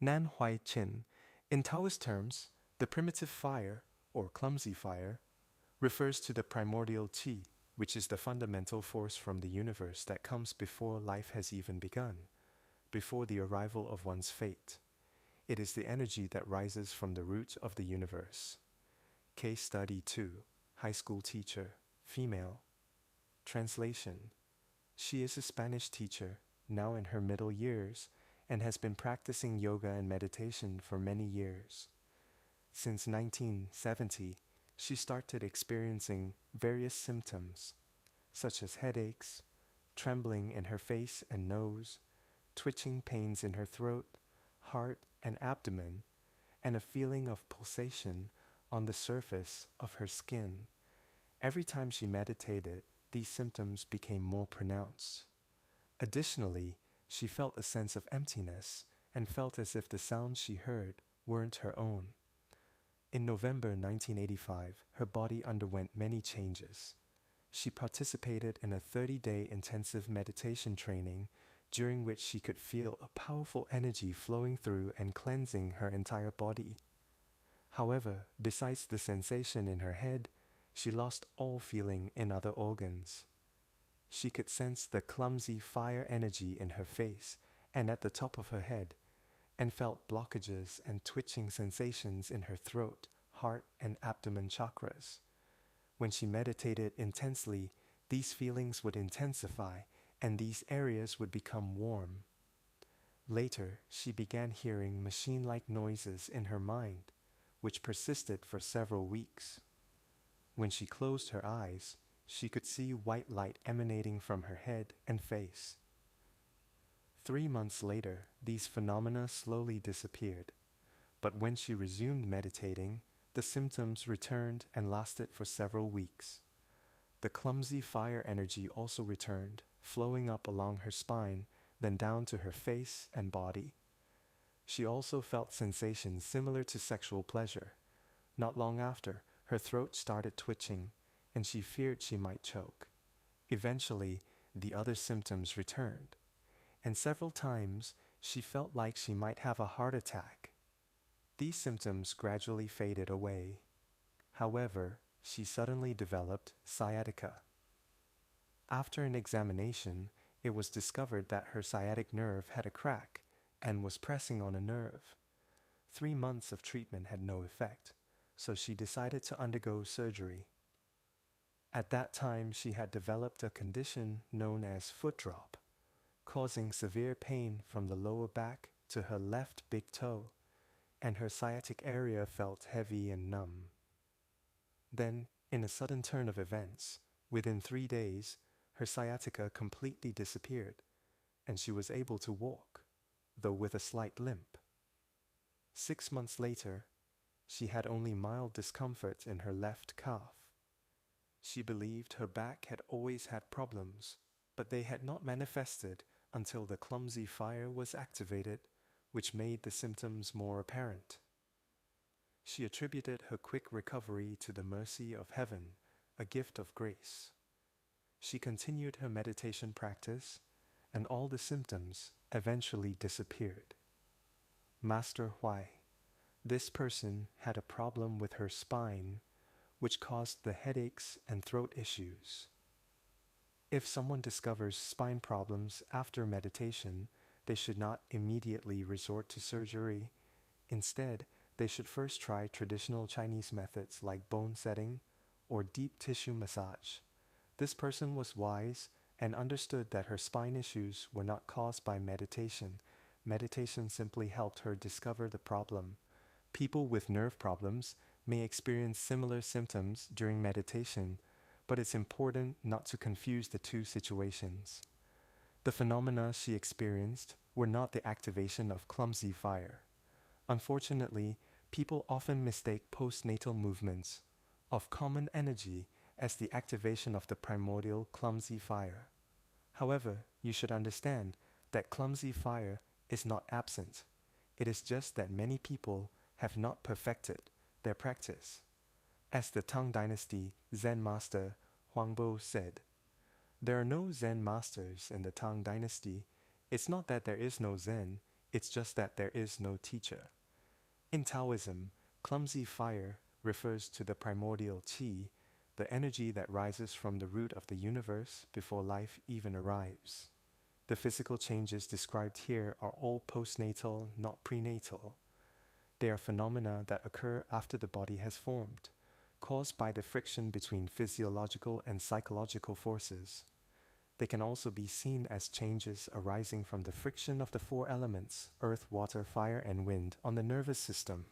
Nan Huai-Chin. In Taoist terms, the primitive fire, or clumsy fire, refers to the primordial qi, which is the fundamental force from the universe that comes before life has even begun, before the arrival of one's fate. It is the energy that rises from the root of the universe. Case Study 2. High School Teacher, Female. Translation. She is a Spanish teacher, now in her middle years, and has been practicing yoga and meditation for many years. Since 1970, she started experiencing various symptoms, such as headaches, trembling in her face and nose, twitching pains in her throat, heart, and abdomen, and a feeling of pulsation on the surface of her skin. Every time she meditated, these symptoms became more pronounced. Additionally, she felt a sense of emptiness and felt as if the sounds she heard weren't her own. In November 1985, her body underwent many changes. She participated in a 30-day intensive meditation training during which she could feel a powerful energy flowing through and cleansing her entire body. However, besides the sensation in her head, she lost all feeling in other organs. She could sense the clumsy fire energy in her face and at the top of her head, and felt blockages and twitching sensations in her throat, heart, and abdomen chakras. When she meditated intensely, these feelings would intensify and these areas would become warm. Later, she began hearing machine-like noises in her mind, which persisted for several weeks. When she closed her eyes, she could see white light emanating from her head and face. 3 months later, these phenomena slowly disappeared, but when she resumed meditating, the symptoms returned and lasted for several weeks. The clumsy fire energy also returned, flowing up along her spine, then down to her face and body. She also felt sensations similar to sexual pleasure. Not long after, her throat started twitching, and she feared she might choke. Eventually, the other symptoms returned, and several times she felt like she might have a heart attack. These symptoms gradually faded away. However, she suddenly developed sciatica. After an examination, it was discovered that her sciatic nerve had a crack and was pressing on a nerve. 3 months of treatment had no effect, so she decided to undergo surgery. At that time, she had developed a condition known as foot drop, causing severe pain from the lower back to her left big toe, and her sciatic area felt heavy and numb. Then, in a sudden turn of events, within 3 days, her sciatica completely disappeared, and she was able to walk, though with a slight limp. 6 months later, she had only mild discomfort in her left calf. She believed her back had always had problems, but they had not manifested until the clumsy fire was activated, which made the symptoms more apparent. She attributed her quick recovery to the mercy of heaven, a gift of grace. She continued her meditation practice, and all the symptoms eventually disappeared. Master Huai. This person had a problem with her spine, which caused the headaches and throat issues. If someone discovers spine problems after meditation, they should not immediately resort to surgery. Instead, they should first try traditional Chinese methods like bone setting or deep tissue massage. This person was wise and understood that her spine issues were not caused by meditation. Meditation simply helped her discover the problem. People with nerve problems may experience similar symptoms during meditation, but it's important not to confuse the two situations. The phenomena she experienced were not the activation of clumsy fire. Unfortunately, people often mistake postnatal movements of common energy as the activation of the primordial clumsy fire. However, you should understand that clumsy fire is not absent. It is just that many people have not perfected their practice. As the Tang Dynasty Zen master Huangbo said, "There are no Zen masters in the Tang Dynasty. It's not that there is no Zen, It's just that there is no teacher. In Taoism, clumsy fire refers to the primordial qi, the energy that rises from the root of the universe before life even arrives. The physical changes described here are all postnatal, not prenatal. They are phenomena that occur after the body has formed, caused by the friction between physiological and psychological forces. They can also be seen as changes arising from the friction of the four elements, earth, water, fire, and wind, on the nervous system